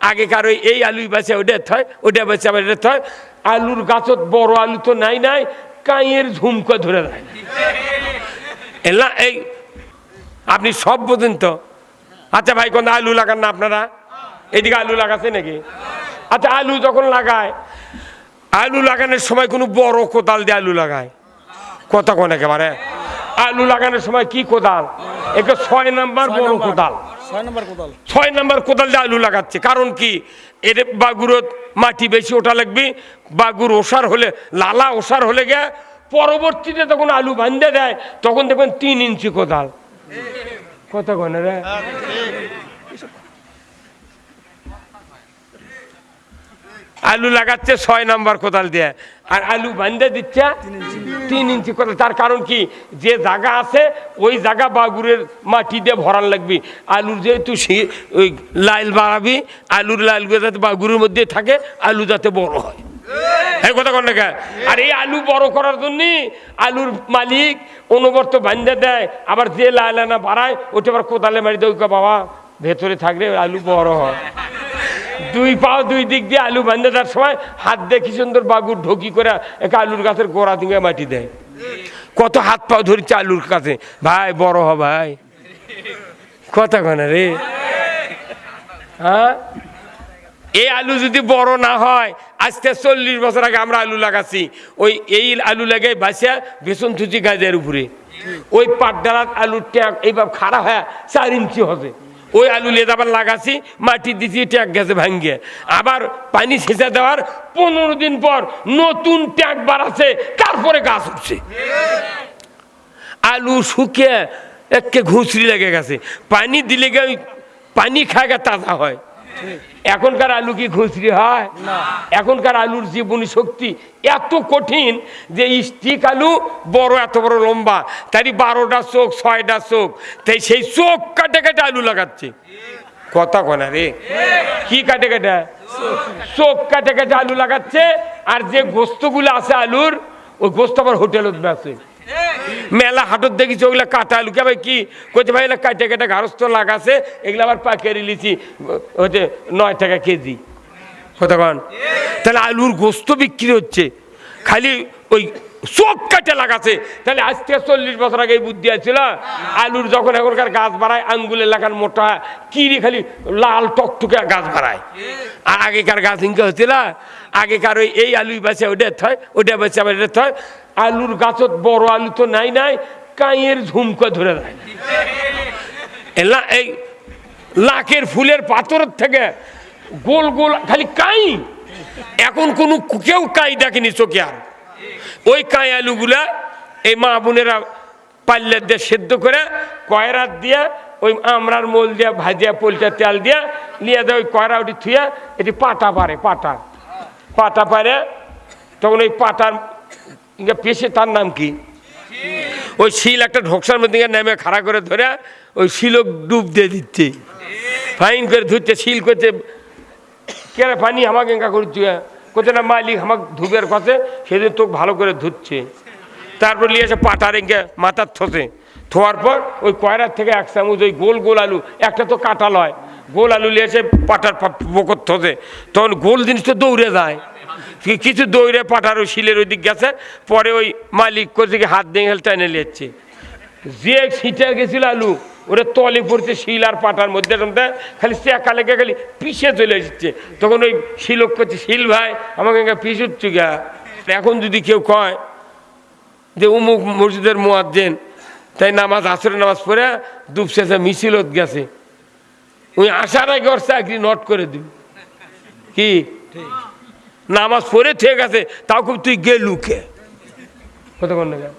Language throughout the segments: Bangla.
আগেকার এই আলুই বেছে ওটা থয়, ওটা বেছে আবার এটা থয়। আলুর গাছত বড় আলু তো নাই নাই, কাঁয়ের ঝুমকা ধরে দেয়। এলা এই আপনি সব বোঝেন তো। আচ্ছা ভাই, কোন আলু লাগান না আপনারা? এদিকে আলু লাগাচ্ছে নাকি? আচ্ছা, আলু যখন লাগায়, আলু লাগানোর সময় কোনো বড় কোদাল দিয়ে আলু লাগায়? কথা কোন একেবারে। আলু লাগানোর সময় কি কোদাল? একটা 6 নাম্বার বড় কোদাল, 6 নাম্বার কোদাল দিয়ে আলু লাগাচ্ছে। কারণ কি? এর বাগুরত মাটি বেশি ওঠা লাগবে। বাগুর ওষার হলে, লালা ওষার হলে গিয়ে পরবর্তীতে তখন আলু বান্ধে দেয়, তখন দেখবেন 3 ইঞ্চি কোদাল। কথা কোন রে? আলু লাগাচ্ছে 6 নাম্বার কোদাল দিয়ে, আর আলু বান্ধে দিচ্ছে 3 ইঞ্চি কোদাল। তার কারণ কি? যে জায়গা আছে ওই জায়গা বাগুরের মাটি দিয়ে ভরান লাগবে। আলুর যেহেতু ওই লাইল বাড়াবি, আলুর লাইলগুলো যাতে বাগুরের মধ্যে থাকে, আলু যাতে বড় হয়। এই কথা কোন না? আর এই আলু বড় করার জন্য আলুর মালিক অনবরত বান্ধে দেয়। আবার যে লাইলানা বাড়ায় ওটা আবার কোদালে মারি দেয়, বাবা ভেতরে থাকলে আলু বড় হয়। 2 পাও 2 দিক দিয়ে আলু বান্ধে দেওয়ার সময় হাত দিয়ে কি সুন্দর বাগুর ঢোকি করে এক আলুর গাছের গোড়া দিয়ে মাটি দেয়। কত হাত পাও ধরেছে আলুর কাছে, ভাই বড় হ ভাই। কথা কনা রে? হ্যাঁ, এই আলু যদি বড় না হয়, আজকে 40 বছর আগে আমরা আলু লাগাচ্ছি, ওই এই আলু লাগাই বাসিয়া বেসন থুচি গাছের উপরে, ওই পাটডালাত আলুর ট্যাগ এইভাবে খাড়া হয়ে 4 ইঞ্চি হবে। ওই আলু লেদ আবার লাগাছি, মাটি দিছি, ট্যাগ গেছে ভাঙ্গে। আবার পানি ছেঁচে দেওয়ার 15 দিন পর নতুন ট্যাগ বাড়াচ্ছে, তারপরে গাছ উঠছে। আলু শুকিয়ে একে ঘুষড়ি লেগে গেছে, পানি দিলে গে পানি খায় তাজা হয়। এখনকার আলু কি ঘুষড়ি হয়? এখনকার আলুর জীবনী শক্তি এত কঠিন যে স্টিক আলু বড়, এত বড় লম্বা, তারই 12টা চোখ, 6টা চোখ, তাই সেই চোখ কাটে কাটে আলু লাগাচ্ছে। কথা কনা রে? কি কাটে কাটে? চোখ কাটে কাটে আলু লাগাচ্ছে। আর যে গোস্তগুলো আছে আলুর, ওই গোস্ত আবার হোটেলত বেচে। মেলা হাটত দেখেছি ওগুলা কাটা আলু। কে ভাই কি কইতে ভাই, এগুলা কাটে কাটে গারস্থ লাগাছে, এগুলো আবার পাইকারি লিচি হচ্ছে 9 টাকা কেজি। কথা কন? তাহলে আলুর গোস্ত বিক্রি হচ্ছে, খালি ওই চোখ কাটে লাগাছে। তাহলে আজ থেকে 40 বছর আগে এই বুদ্ধি আছিল। আলুর যখন এখনকার গাছ বাড়ায়, আঙ্গুলের লাগান মোটা, কিরি খালি লাল টকটুকে গাছ বাড়ায়। আর আগেকার গাছ ইনকা হচ্ছিল, আগেকার ওই এই আলুই বেছে ওটা থয়, ওটা বেছে আবার এটা থয়। আলুর গাছত বড় আলু তো নাই নাই, কাঁয়ের ঝুমকা ধরে দেয়। এলা এই লাখের ফুলের পাথরের থেকে গোল গোল খালি কাই। এখন কোনো কেউ কাই দেখেনি চোখে। আর ওই কাই আলুগুলা এই মা বোনেরা পাল্লার দিয়ে সেদ্ধ করে কয়রাত দিয়া, ওই আমরার মোল দিয়া ভাজিয়া, পোলটা তেল দিয়া নিয়ে দেয়। ওই কয়রা ওটি থুয়া এটি পাটা পারে, পাটা পাটা পারে। তখন ওই পাটার পেশে, তার নাম কি? ওই শিল একটা ঢোকসার মধ্যে নেমে খাড়া করে ধরে ওই শিলক ডুব দিয়ে দিচ্ছে, ফাইন করে ধরছে। শিল করছে, কে পানি আমাকে এঙ্কা করছে, কোথায় না মালিক আমাকে ধুবের কাছে, সেদিন তোকে ভালো করে ধুচ্ছে। তারপর নিয়ে এসে পাটার এঁকে মাথার থসে, থোয়ার পর ওই কয়রার থেকে 1 চামচ ওই গোল গোল আলু, একটা তো কাটা লয়, গোল আলু নিয়ে এসে পাটার পকর থসে। তখন গোল জিনিস তো দৌড়ে যায়, কিছু দৌড়ে পাটার ওই শিলের ওই দিক গেছে। পরে ওই মালিক করছে কি হাত দিয়ে হেল টানে নিচ্ছে, যে ছিটে গেছিল আলু ওরা তলে পড়ছে শিল আর পাটার মধ্যে, খালি চেকা লেগে খালি পিছিয়ে চলে এসেছে। তখন ওই শিলক করছে, শিল ভাই আমাকে পিছুচ্ছু গা। এখন যদি কেউ কয় যে উমুক মসজিদের মুয়াজ্জিন, তাই নামাজ আসরের নামাজ পড়ে দুপসেছে মিছিলত গেছে, ওই আসার আগে ওর চাকরি নট করে দিবি। কি নামাজ পড়ে ঠিক আছে, তাও খুব তুই গেলুকে, কথা বল না,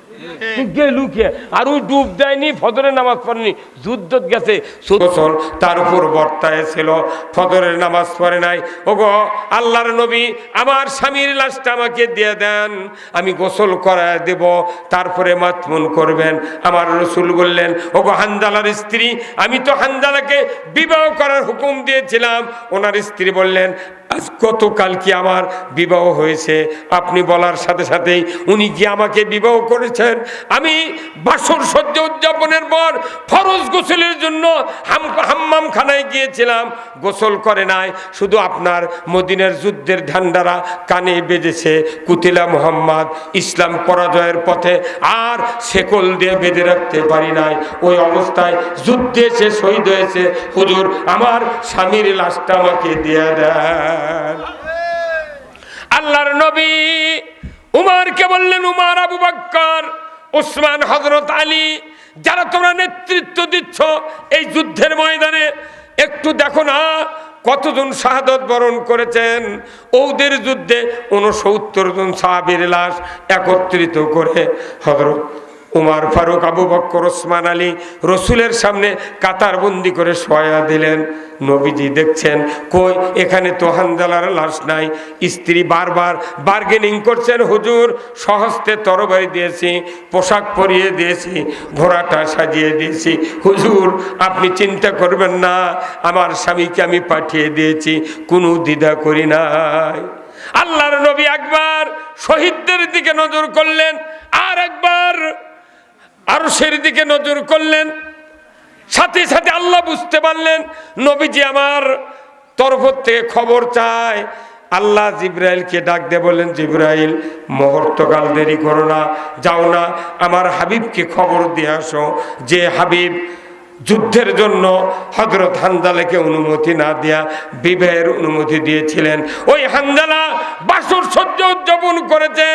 তুই গেলুকে। আর ওই ডুব দেয়নি, ফজরের নামাজ পড়েনি, যুদ্ধ গেছে, গোসল তার উপর বর্তায় ছিল, ফজরের নামাজ পড়ে নাই। ওগো আল্লাহর নবী, আমার স্বামীর লাশটা আমাকে দিয়ে দেন, আমি গোসল করায় দেব, তারপরে মাতমুন করবেন। আমার রসুল বললেন, ওগো হানজালার স্ত্রী, আমি তো হানজালাকে বিবাহ করার হুকুম দিয়েছিলাম। ওনার স্ত্রী বললেন, আজ গতকাল কি আমার বিবাহ হয়েছে, আপনি বলার সাথে সাথেই উনি কি আমাকে বিবাহ করেছেন। আমি বাসর সজ্জা উদযাপনের পর ফরজ গোসলের জন্য হাম্মামখানায় গিয়েছিলাম, গোসল করে নাই, শুধু আপনার মদিনার যুদ্ধের ঝান্ডারা কানে বেজেছে, কুতিলা মুহাম্মদ, ইসলাম পরাজয়ের পথে, আর শেকল দিয়ে বেঁধে রাখতে পারি নাই। ওই অবস্থায় যুদ্ধে সে শহীদ হয়েছে, হুজুর আমার স্বামীর লাশটা আমাকে দিয়ে দেন। আল্লাহর নবী উমারকে বললেন, উমার, আবু বকর, উসমান, হযরত আলী, যারা তোমরা নেতৃত্ব দিচ্ছ এই যুদ্ধের ময়দানে, একটু দেখো না কতজন শাহাদত বরণ করেছেন। ওদের যুদ্ধে 69 জন সাহাবীর লাশ একত্রিত করে হযরত উমার ফারুক, আবু বকর, ওসমান আলী রসুলের সামনে কাতারবন্দি করে শোয়া দিলেন। নবীজি দেখছেন কই, এখানে তো হানজালার লাশ নাই। স্ত্রী বারবার বার্গেনিং করছেন, হুজুর সহস্তে তরবারি দিয়েছি, পোশাক পরিয়ে দিয়েছি, ঘোড়াটা সাজিয়ে দিয়েছি, হুজুর আপনি চিন্তা করবেন না, আমার স্বামীকে আমি পাঠিয়ে দিয়েছি, কোনো দ্বিধা করি নাই। আল্লাহর নবী একবার শহীদদের দিকে নজর করলেন, আর একবার আরশের দিকে নজর করলেন। সাথে সাথে আল্লাহ বুঝতে পারলেন নবীজি আমার তরফ থেকে খবর চায়। আল্লাহ জিব্রাইলকে ডাক দিয়ে বললেন, জিব্রাইল মুহূর্তকাল দেরি করো না, যাও না আমার হাবিবকে খবর দিয়ে আসো, যে হাবিব যুদ্ধের জন্য হযরত হানজালাকে অনুমতি না দেয়া বিবাহের অনুমতি দিয়েছিলেন, ওই হানজালা বাসর সজ্জা উদযাপন করেছে,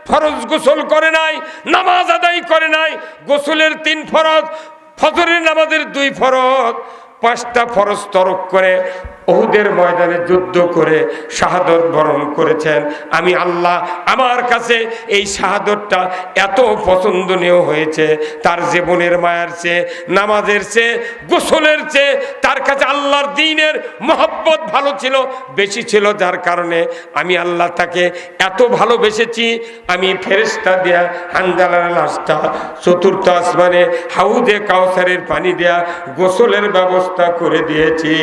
ফরজ গোসল করে নাই, নামাজ আদায় করে নাই। গোসলের 3 ফরজ, ফজরের নামাজের 2 ফরজ, 5টা ফরজ তরক করে উহুদের ময়দানে যুদ্ধ করে শাহাদত বরণ করেছেন। আমি আল্লাহ, আমার কাছে এই শাহাদতটা এত পছন্দনীয় হয়েছে, তার জীবনের মায়ার চেয়ে, নামাজের চেয়ে, গোসলের চেয়ে তার কাছে আল্লাহর দ্বীনের মহব্বত ভালো ছিল, বেশি ছিল, যার কারণে আমি আল্লাহ তাকে এত ভালোবেসেছি, আমি ফেরেশতা দেয়া হানজালার লাশটা 4র্থ আসমানে হাউজে কাউসারের পানি দেয়া গোসলের ব্যবস্থা করে দিয়েছি।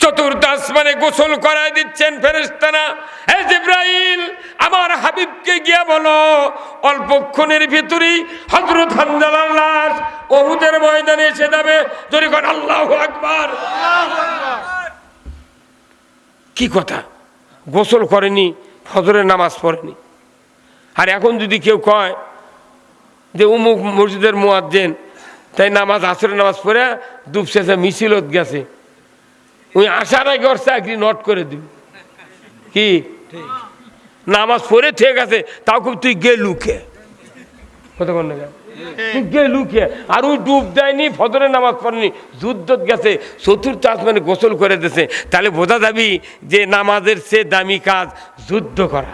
4র্থ আসমানে গোসল করায় দিচ্ছেন ফেরেশতারা। হে জিব্রাইল, আমার হাবিবকে গিয়া বলো অল্পক্ষণের ভিতরেই হযরত হানজালার লাশ উহুদের ময়দানে এসে যাবে। জোরে কর আল্লাহু আকবার। কি কথা, গোসল করেনি, ফজরের নামাজ পড়েনি। আর এখন যদি কেউ কয় যে অমুক মসজিদের মুয়াজ্জিন, তাই নামাজ আসরের নামাজ পড়ে দুপসেসে মিছিলত গেছে, ওই আসার আগে ওর চাকরি নট করে দিবি। কি নামাজ পড়ে ঠিক আছে, তাও খুব তুই গেলুকে কতক্ষণ না তুই গেলুকে, আর ওই ডুব দেয়নি, ফজরের নামাজ পড়েনি, যুদ্ধ গেছে, 4র্থ আসমানে গোসল করে দিয়েছে। তাহলে বোঝা যাবি যে নামাজের চেয়ে দামি কাজ যুদ্ধ করা,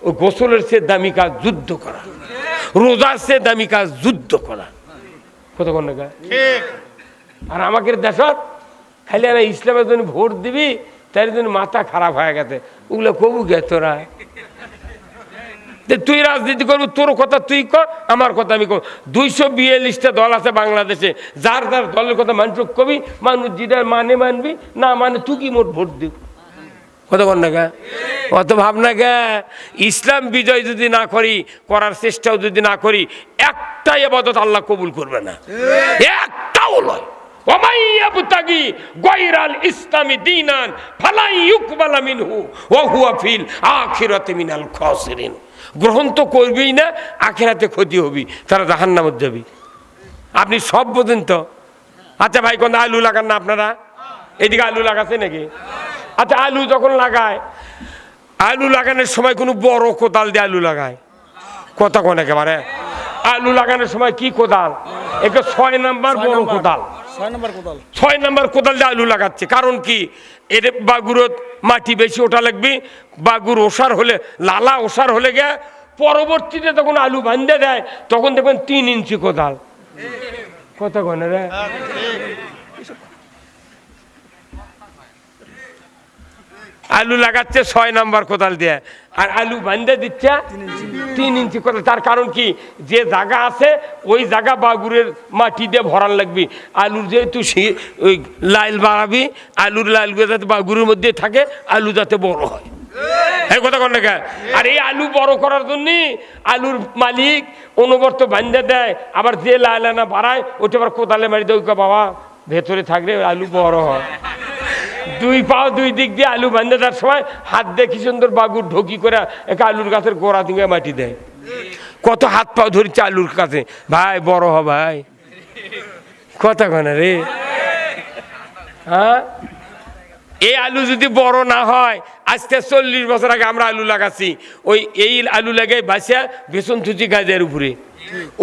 ও গোসলের চেয়ে দামি কাজ যুদ্ধ করা, রোজার চেয়ে দামি কাজ যুদ্ধ করা। কতক্ষণ না আর আমাকে দেশত খালি আর ইসলামের জন্য ভোট দিবি, তার জন্য মাথা খারাপ হয়ে গেছে, ওগুলো কবু গে তোরা। তুই রাজনীতি করবি, তোর কথা তুই কর, আমার কথা আমি কর। 242টা দল আছে বাংলাদেশে, যার যার দলের কথা মানুষ কবি, মানুষ যেটা মানে মানবি, না মানে তুই কি মোট ভোট দিবি। কতক্ষণ না গা অত ভাবনা গা। ইসলাম বিজয় যদি না করি, করার চেষ্টাও যদি না করি, একটাই ইবাদত আল্লাহ কবুল করবে না, একটাও নয়। ওমাইয়াবতাগি গায়রাল ইসলামি দীনান ফালাই ইউকবালা মিনহু ওয়া হুয়া ফিল আখিরাতি মিনাল খাসিরিন। গ্রহণ তো করবেই না, আখিরাতে ক্ষতি হবি, তারা জাহান্নামে যাবি। আপনি সব বোঝেন তো। আচ্ছা ভাই, কোন আলু লাগান না আপনারা? এদিকে আলু লাগাচ্ছে নাকি? আচ্ছা, আলু যখন লাগায়, আলু লাগানোর সময় কোনো বড় কোদাল দিয়ে আলু লাগায়? কথা কোন একেবারে। আলু লাগানোর সময় কি কোদাল? একে 6 নাম্বার বড় কোদাল, 6 নাম্বার কোদাল দিয়ে আলু লাগাচ্ছে। কারণ কি, এর বাগুরত মাটি বেশি ওঠা লাগবে, বাগুর ওষার হলে, লালা ওষার হলে গে পরবর্তীতে তখন আলু বান্ধে দেয়, তখন দেখবেন 3 ইঞ্চি কোদাল। কথা কোন রে? আলু লাগাচ্ছে 6 নাম্বার কোদাল দিয়ে, আর আলু বান্ধে দিচ্ছে 3 ইঞ্চি করে। তার কারণ কি, যে জায়গা আছে ওই জায়গা বাগুরের মাটি দিয়ে ভরান লাগবে। আলুর যেহেতু ওই লাইল বাড়াবি, আলুর লাইলগুলো যাতে বাগুরের মধ্যে থাকে, আলু যাতে বড় হয়। এই কথা কন না। আর এই আলু বড় করার জন্য আলুর মালিক অনবরত বান্ধে দেয়, আবার যে লাইলানা বাড়ায় ওটা আবার কোদালে মারি দেয়। বাবা ভেতরে থাকলে আলু বড় হয়। 2 পাও 2 দিক দিয়ে আলু বান্ধে দেওয়ার সময় হাত দিয়ে কি সুন্দর বাগুর ঢোকি করে একটা আলুর গাছের গোড়া দিয়ে মাটি দেয়। কত হাত পাও ধরছে আলুর কাছে, ভাই বড় হ ভাই। কথা কনা রে। হ্যাঁ, এই আলু যদি বড় না হয়, আজকে 40 বছর আগে আমরা আলু লাগাচ্ছি, ওই এই আলু লাগাই বাসিয়া বেসন থুচি গাছের উপরে,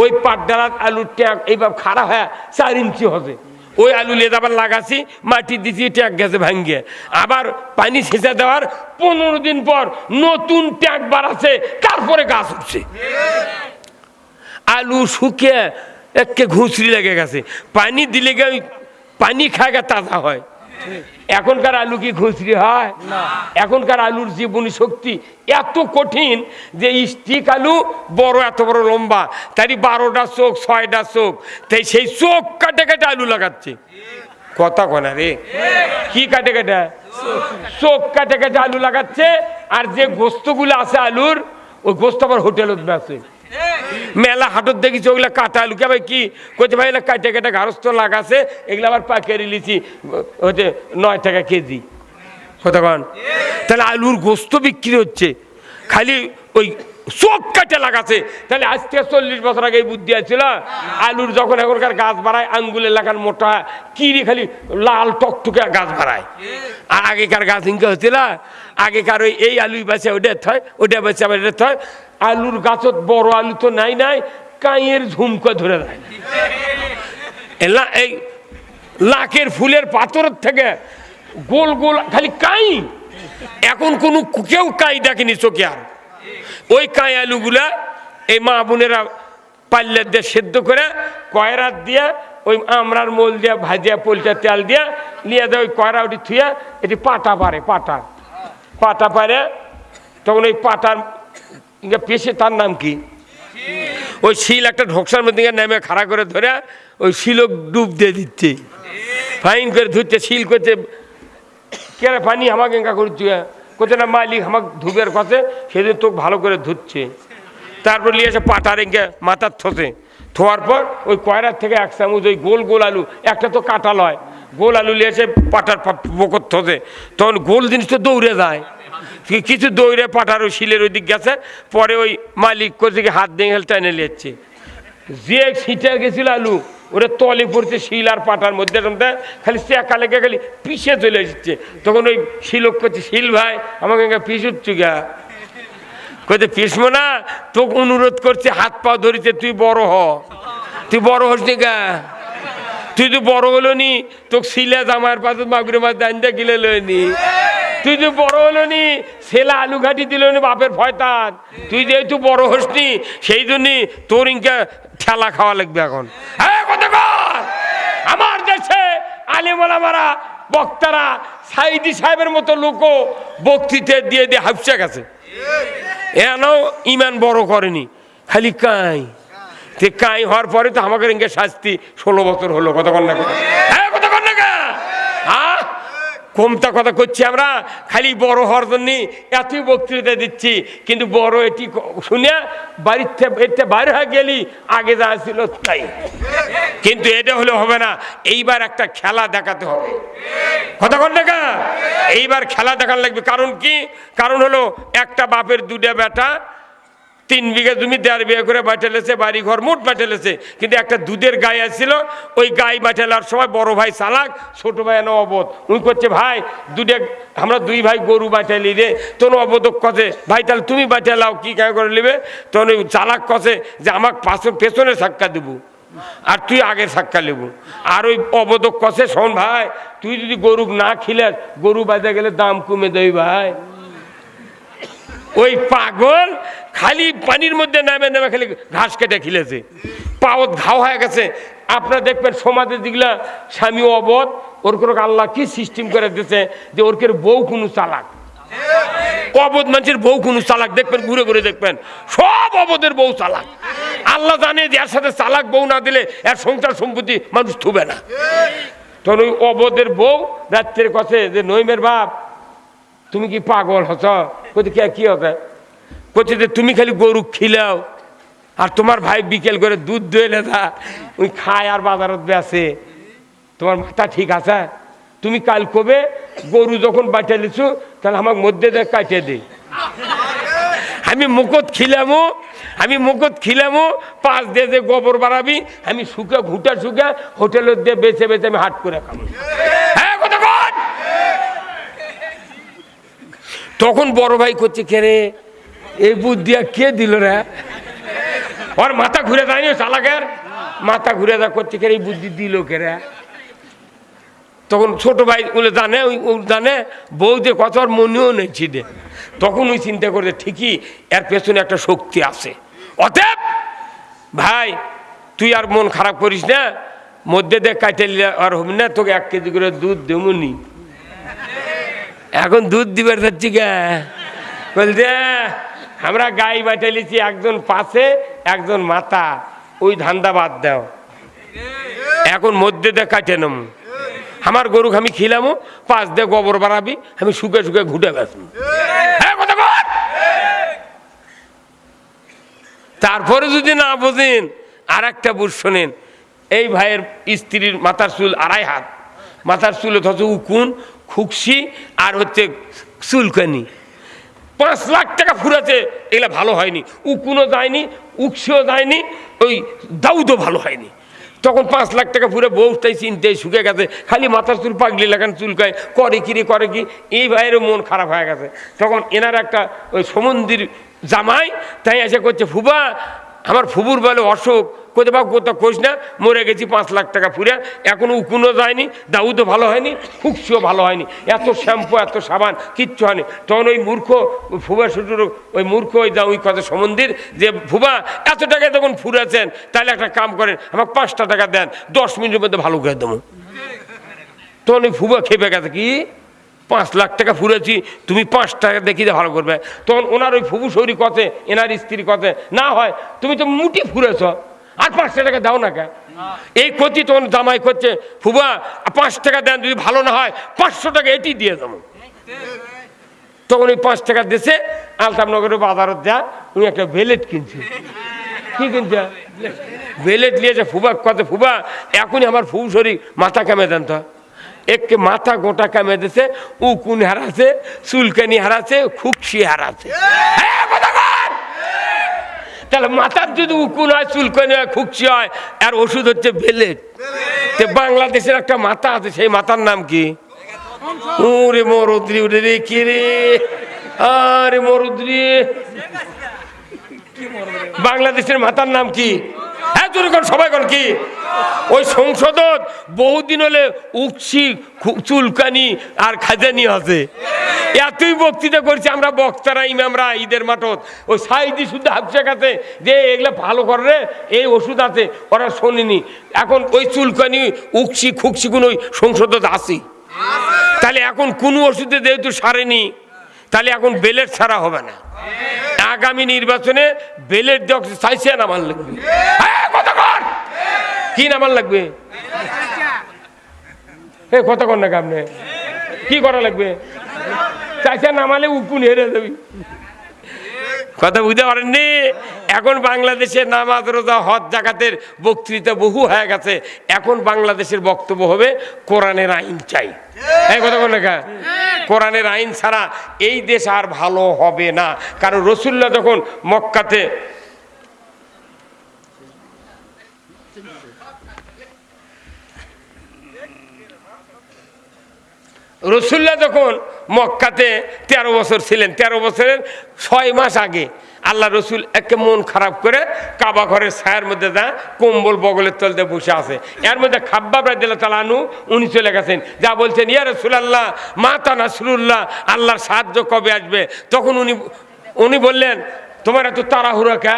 ওই পাটডালার আলুর ট্যাগ এইভাবে খাড়া হয়ে 4 ইঞ্চি হবে। ওই আলু লেদ আবার লাগাচ্ছি, মাটি দিচ্ছি, ট্যাগ গেছে ভাঙ্গে, আবার পানি সেচা দেওয়ার 15 দিন পর নতুন ট্যাগ বাড়াচ্ছে, তারপরে গাছ উঠছে। আলু শুকিয়ে একে ঘুষড়ি লেগে গেছে, পানি দিলে গে পানি খায় তাজা হয়। এখনকার আলু কি ঘুষড়ি হয়? এখনকার আলুর জীবনী শক্তি এত কঠিন যে স্টিক আলু বড়, এত বড় লম্বা, তারই 12টা চোখ 6টা চোখ, তাই সেই চোখ কাটে কাটে আলু লাগাচ্ছে। কথা কনা রে। কি কাটে কাটে? চোখ কাটে কাটে আলু লাগাচ্ছে। আর যে গোস্তগুলো আছে আলুর, ওই গোস্ত আবার হোটেলত বেচে। মেলা হাটত দেখিছে ওগুলা কাটা আলু। কে ভাই কি কইতে ভাই, এগুলা কাটে কাটে ঘাড়স্থ লাগাছে, এগুলো আবার পাইকারি লিচি হচ্ছে 9 টাকা কেজি। কতক্ষণ? তাহলে আলুর গোস্ত বিক্রি হচ্ছে, খালি ওই চোখ কাটে লাগাছে। তাহলে আজ থেকে 40 বছর আগে এই বুদ্ধি আছিল। আলুর যখন এখনকার গাছ বাড়ায়, আঙ্গুলের লাগান মোটা কিরি, খালি লাল টকটুকে গাছ বাড়ায়। আর আগেকার গাছ ইনকে হচ্ছিল, আগেকার ওই এই আলুই বাঁচে ওটা থয়, ওটা বাঁচে আবার এটা থয়। আলুর গাছত বড় আলু তো নাই, কাইয়ের ঝুমকা ধরে দেয়। এই লাখের ফুলের পাথরের থেকে গোল গোল খালি কাই। এখন কোন কেউ কাই দেখেনি চোখে। আর ওই কাই আলুগুলা এই মা বোনেরা পাল্লা দিয়ে সেদ্ধ করে কয়রাত দিয়া, ওই আমরার মোল দিয়া ভাজিয়া, পোলটা তেল দিয়া নিয়ে দেয়। ওই কয়রা ওটি থুয়া এটি পাটা পারে, পাটা পারে। তখন ওই পাটার পেশে, তার নাম কি, ওই শিল একটা ঢোকসার মধ্যে নেমে খাড়া করে ধরে ওই শিলক ডুব দিয়ে দিচ্ছে, ফাইন করে ধুচ্ছে। শিল করছে, কে পানি আমাকে এঙ্কা করছে, কোথায় না মালিক আমাকে ধুবের কাছে, সেদিন তোকে ভালো করে ধুচ্ছে। তারপর নিয়ে এসে পাটার এঙ্কে মাথার থসে, থোয়ার পর ওই কয়রার থেকে 1 চামচ ওই গোল গোল আলু, একটা তো কাটা লয়, গোল আলু নিয়ে এসে পাটার বকর থসে। তখন গোল জিনিসটা দৌড়ে যায়, কিছু দৌড়ে পাটার ওই শিলের ওই দিক গেছে। পরে ওই মালিক কোথা হাত দিয়ে টেনে নিচ্ছে, যে ছিটে গেছিল আলু ওরা তলে পড়ছে শিল আর পাটার মধ্যে, খালি চেকা লেগে খালি পিষে চলে এসেছে। তখন ওই শিলক করছে, শিল ভাই আমাকে পিস উঠছু গা, কইতে পিসমো না, তোকে অনুরোধ করছে, হাত পা ধরেছে, তুই বড় হ, তুই বড় হসনি গা, তুই তো বড় হলো নি, তোকে শিলে জামার পাশে মাগুরে মাছ দান্দা গিলে লয়নি, তুই তো বড় হলো নি, ছেলে আলু ঘাটি দিল নি বাপের ভয়তান, তুই যেহেতু বড় হসনি সেই জন্যই তোর ইনকা ঠেলা খাওয়া লাগবে এখন। হ্যাঁ কথা কর। আমার দেশে আলেম ওলামারা, বক্তারা, সাইদি সাহেবের মতো লোকও বক্তৃতা দিয়ে দিয়ে হাফসে গেছে, এনাও ইমান বড় করেনি, খালি কাই। কাই হওয়ার পরে তো আমাকে ইনকে শাস্তি 16 বছর হলো। কথা কর না, হ্যাঁ কথা কর না, হ্যাঁ কমতা কথা করছি আমরা, খালি বড় হওয়ার জন্য এতই বক্তৃতা দিচ্ছি। কিন্তু বড় এটি শুনে বাড়িতে বাইরে হয়ে গেলি, আগে যা ছিল তাই। কিন্তু এটা হলে হবে না, এইবার একটা খেলা দেখাতে হবে। কথা কর না, এইবার খেলা দেখান লাগবে। কারণ কি? কারণ হলো একটা বাপের 2টা বেটা, 3 বিঘা জমি 1.5 বিঘা করে বাঁচালেছে, বাড়ি ঘর মোট বাঁচালেছে। কিন্তু একটা দুধের গাই আসছিল, ওই গাই বাঁচালার সময় বড় ভাই চালাক, ছোট ভাই অবধ। উনি করছে, ভাই আমরা 2 ভাই গরু বাঁচালি রে। তোর অবধক কছে, ভাই তাহলে তুমি বাঁচালাও, কি কেন করে নেবে? তখন ওই চালাক কছে যে আমাকে পেছনে সাক্কা দেবো আর তুই আগের সাক্কা নেবো। আর ওই অবধক কছে, শোন ভাই, তুই যদি গরু না খিলাস, গরু বাজা গেলে দাম কমে দেয় ভাই। ওই পাগল খালি পানির মধ্যে নামে নামে খালি ঘাস কেটে খিলেছে, পাওত ঘাও হয়ে গেছে। আপনারা দেখবেন সমাজে যেগুলা স্বামী অবধ, ওর করে আল্লাহ কি সিস্টেম করে দিয়েছে যে ওর বউ কোনো চালাক, অবধ মানুষের বউ কোন চালাক দেখবেন, ঘুরে ঘুরে দেখবেন সব অবধের বউ চালাক। আল্লাহ জানে যে এর সাথে চালাক বউ না দিলে এর সংসার সম্পত্তি মানুষ থুবে না। তখন ওই অবধের বউ রাত্রের কাছে যে নইমের বাপ তুমি কি পাগল হছ? কোথায় কি হবে? কোথায় যে তুমি খালি গরু খিলাও আর তোমার ভাই বিকেল করে দুধ দইলে যা ওই খায় আর বাজারত বেছে, তোমার মাথা ঠিক আছে? তুমি কাল কবে গরু যখন বাঁচা লিছু তাহলে আমার মধ্যে দিয়ে কাটিয়ে দে, আমি মুখত খিলামো 5 দিয়ে যে গোবর বাড়াবি আমি শুকে ঘুটা শুকে হোটেলের দিয়ে বেছে বেছে আমি হাট করে খাবো। হ্যাঁ কথা বল। তখন বড় ভাই করছে কে রে এই বুদ্ধি কে দিল রে? ওর মাথা ঘুরে যায়নি, চালাকের মাথা ঘুরে যা করছে কে এই বুদ্ধি দিল কে রে? তখন ছোট ভাই বলে জানে, ওই জানে বউদের কথা আর মনেও নেই ছিটে। তখন ওই চিন্তা করছে ঠিকই এর পেছনে একটা শক্তি আছে, অতএব ভাই তুই আর মন খারাপ করিস না, মধ্যে দেখ কাটে আর হবি না, তোকে 1 কেজি করে দুধ দেবনি। এখন দুধ দিবার যাচ্ছি গা বলছে আমরা গাই বাটালিছি, একজন পাশে একজন মাথা, ওই ধান্দা বাদ দাও, এখন মধ্যে দেখ কাটে নাম আমার গরু আমি খিলামো 5 দিয়ে গোবর বাড়াবি আমি শুকে শুকে ঘুটে বেসবো। তারপরে যদি না বোঝেন আর একটা বুঝ শোনেন, এই ভাইয়ের স্ত্রীর মাথার চুল 2.5 হাত, মাথার চুল হচ্ছে উকুন, খুকসি আর হচ্ছে চুলকানি। 5 লাখ টাকা ফুরাছে, এগুলা ভালো হয়নি, উকুনও যায়নি, উকসিও যায়নি, ওই দাউদও ভালো হয়নি। তখন 5 লাখ টাকা ফুরে বউটাই চিনতে শুকে গেছে, খালি মাথার চুল পাগলি লাগান চুলকায়, করে কি এই ভাইয়েরও মন খারাপ হয়ে গেছে। তখন এনার একটা ওই সমন্দির জামাই তাই এসে করছে ফুবা আমার ফুবুর বলে অসুখ, কোথাও বা কোথাও কোষ না, মরে গেছি 5 লাখ টাকা ফুরে, এখনো উকুনও যায়নি, দাউদও ভালো হয়নি, খুকসিও ভালো হয়নি, এত শ্যাম্পু এত সাবান কিচ্ছু হয়নি। তখন ওই মূর্খ ফুবা শুধু ওই মূর্খ ওই ওই কথা সমন্দির যে ফুবা এত টাকায় তখন ফুরেছেন, তাহলে একটা কাম করেন আমাকে 5টা টাকা দেন, 10 মিনিটের মধ্যে ভালো করে দেবো। তখন ওই ফুবা খেপে গেছে, কি 5 লাখ টাকা ফুরেছি তুমি 5 টাকা দেখিতে ভালো করবে? তখন ওনার ওই ফুবু শরীর কথে এনার স্ত্রীর কথে না হয় তুমি তো মুটি ফুরেছ আর 5টা টাকা দাও না কে? এই ক্ষতি তখন জামাই করছে ফুবা 5 টাকা দেন, যদি ভালো না হয় 500 টাকা এটি দিয়ে দেবো। তখন ওই 5 টাকা দিয়েছে, আলতামনগরের বাজারত যা উনি একটা বেলেট কিনছে। কি কিনছে? বেলেট নিয়েছে। ফুবা কথা ফুবা এখনই আমার ফুবু শরীর মাথা কামে দেন তো, একে মাথা গোটা কামে দিছে, উকুন হারাছে, চুলকানি হারাছে, খুকসি হারাছে। তাহলে মাথার যদি উকুন হয়, চুলকানি হয়, খুকসি হয়, আর ওষুধ হচ্ছে বেলেট। বাংলাদেশের একটা মাথা আছে, সেই মাথার নাম কি? ওরে মরুদ্রি, উঠে রে কি রে, আরে মরুদ্রি, বাংলাদেশের মাথার নাম কি? হ্যাঁ জোরে সবাই কোন কি? ওই সংসদত বহুদিন হলে উকসি চুলকানি আর খাজানি আছে, এতই বক্তৃতা করছে আমরা বক্তারা ইমামরা ঈদের মাঠত, ওই সাইদি শুদ্ধ হাফসা কাছে যে এগুলা ভালো করে এই ওষুধ আছে, ওরা শোনেনি। এখন ওই চুলকানি উকসি খুকসি কোন ওই সংসদত আসি, তাহলে এখন কোন ওষুধে যেহেতু সারেনি, তাহলে এখন বেলেট ছাড়া হবে না। আগামী নির্বাচনে বেলেট দেওয়া চাইছে নামার লাগবে। কি নামার লাগবে? কথা কর না আপনি, কি করা লাগবে? চাইছে নামালে উকুন হেরে যাবি, কথা বুঝতে পারেননি? এখন বাংলাদেশের নামাজ রোজা হজ জাকাতের বক্তৃতা বহু হয়ে গেছে, এখন বাংলাদেশের বক্তব্য হবে কোরআনের আইন চাই। এই কথা বল না, কোরআনের আইন ছাড়া এই দেশ আর ভালো হবে না। কারণ রাসূলুল্লাহ যখন মক্কাতে রসুল্লাহ যখন মক্কাতে 13 বছর ছিলেন, 13 বছরের 6 মাস আগে আল্লাহ রসুল একে মন খারাপ করে কাবা ঘরের ছায়ার মধ্যে যা কম্বল বগলের তলতে বসে আছে। এর মধ্যে খাব্বাব রাদিয়াল্লাহু তাআলা আনহু উনি চলে গেছেন, যা বলছেন ইয়া রাসূলুল্লাহ মাতা নাসরুল্লাহ, আল্লাহর সাহায্য কবে আসবে? তখন উনি বললেন তোমার এত তাড়াহুড়া কে?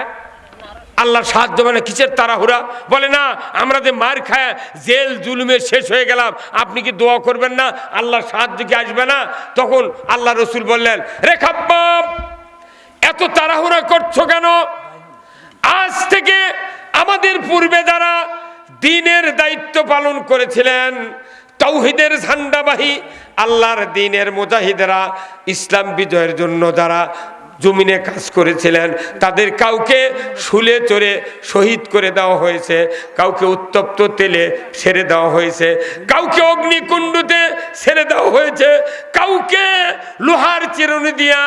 আল্লাহর সাহায্য মানে কিসের তাড়াহুড়া? বলে না, আমরা যে মার খায় জেল জুলুমে শেষ হয়ে গেলাম, আপনি কি দোয়া করবেন না? আল্লাহর সাহায্য কি আসবে না? তখন আল্লাহ রসুল বললেন, রে খাব্বাব, এত তাড়াহুড়া করছো কেন? আজ থেকে আমাদের পূর্বে যারা দ্বীনের দায়িত্ব পালন করেছিলেন, তাওহীদের ঝান্ডাবাহী আল্লাহর দ্বীনের মুজাহিদেরা, ইসলাম বিজয়ের জন্য যারা জমিনে কাজ করেছিলেন, তাদের কাউকে শুলে চড়ে শহীদ করে দেওয়া হয়েছে, কাউকে উত্তপ্ত তেলে ছেড়ে দেওয়া হয়েছে, কাউকে অগ্নিকুণ্ডতে ছেড়ে দেওয়া হয়েছে, কাউকে লোহার চিরুনি দিয়া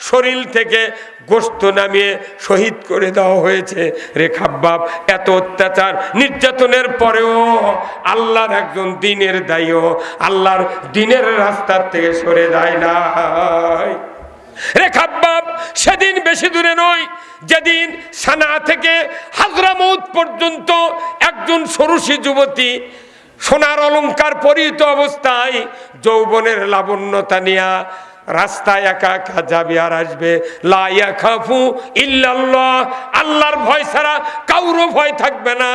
শরীর থেকে গোশত নামিয়ে শহীদ করে দেওয়া হয়েছে। রে খাব্বাব, এত অত্যাচার নির্যাতনের পরেও আল্লাহর একজন দ্বীনের দায়ীও আল্লাহর দ্বীনের রাস্তার থেকে সরে যায় না। রে খাব্বাব, সেদিন বেশি দূরে নয় যেদিন সানা থেকে হাজরামউত পর্যন্ত একজন ষোড়শী যুবতী সোনার অলংকার পরিহিত অবস্থায় যৌবনের লাবণ্যতা নিয়া রাস্তায় একা একা যাবে আর আসবে। লা ইয়াখাফু ইল্লাল্লাহ, আল্লাহর ভয় ছাড়া কারো ভয় থাকবে না।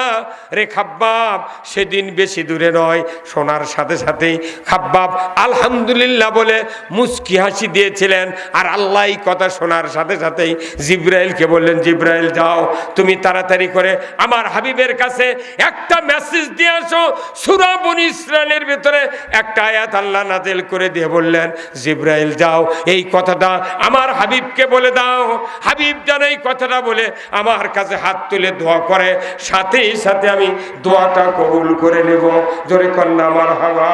রে খাব্বাব, সেদিন বেশি দূরে নয়, শোনার সাথে সাথেই খাব্বাব আলহামদুলিল্লাহ বলে মুস্কি হাসি দিয়েছিলেন। আর আল্লাহ এই কথা শোনার সাথে সাথেই জিব্রাইলকে বললেন, জিব্রাইল যাও, তুমি তাড়াতাড়ি করে আমার হাবিবের কাছে একটা মেসেজ দিয়ে আসো। সূরা বনী ইসরাইলের ভিতরে একটা আয়াত আল্লাহ নাযিল করে দিয়ে বললেন, জিব্রাইল যাও, এই কথাটা আমার হাবিবকে বলে দাও। হাবিব যেন এই কথাটা বলে আমার কাছে হাত তুলে দোয়া করে, সাথে সাথে আমি দোয়াটা কবুল করে নেব। জোরে কন্যা মারহাবা।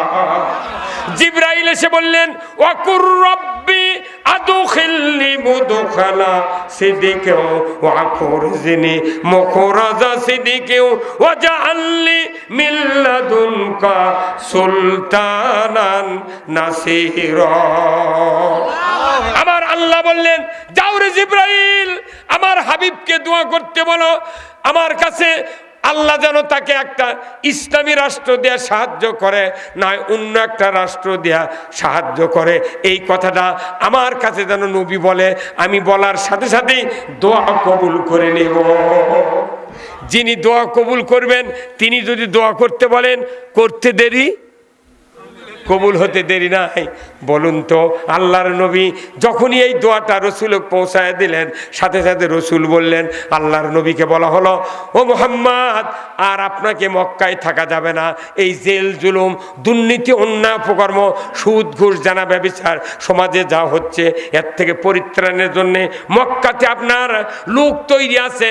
জিব্রাইল এসে বললেন, ওয়াকুর রব্বি আদখিলনি মুদখালা সিদিকে ওয়া খুরজিনি মুখরাজা সিদিকে ওয়াজআলনি মিন লাদুনকা সুলতানান নাসিরা। আমার আল্লাহ বললেন, যাও রে জিব্রাইল, আমার হাবিবকে দোয়া করতে বলো আমার কাছে আল্লাহ যেন তাকে একটা ইসলামী রাষ্ট্র দেয়া সাহায্য করে, নয় অন্য একটা রাষ্ট্র দেয়া সাহায্য করে। এই কথাটা আমার কাছে যেন নবী বলে, আমি বলার সাথে সাথেই দোয়া কবুল করে নেব। যিনি দোয়া কবুল করবেন তিনি যদি দোয়া করতে বলেন, করতে দেরি, কবুল হতে দেরি নাই। বলুন তো, আল্লাহর নবী যখনই এই দোয়াটা রসুলকে পৌঁছায় দিলেন, সাথে সাথে রসুল বললেন, আল্লাহর নবীকে বলা হলো, ও মুহাম্মদ, আর আপনাকে মক্কায় থাকা যাবে না। এই জেল জুলুম, দুর্নীতি, অন্যায় অপকর্ম, সুদ ঘুষ, জানা ব্যভিচার সমাজে যা হচ্ছে, এর থেকে পরিত্রাণের জন্যে মক্কাতে আপনার লোক তৈরি আছে,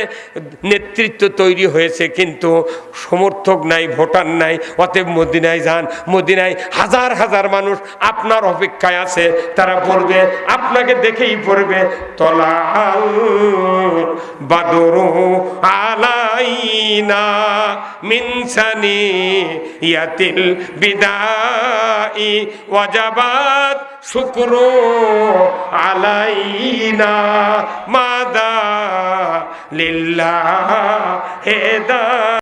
নেতৃত্ব তৈরি হয়েছে, কিন্তু সমর্থক নাই, ভোটার নাই। অতএব মদিনায় যান। মদিনায় হাজার হাজার মানুষ আপনার অপেক্ষায় আছে, তারা পড়বে, আপনাকে দেখেই পড়বে, তলাল বাদরু আলাইনা মিন সানিয়াতিল বিদাই ওয়াজাবাত শুকরু আলাইনা মাদা লিল্লাহ হেদা।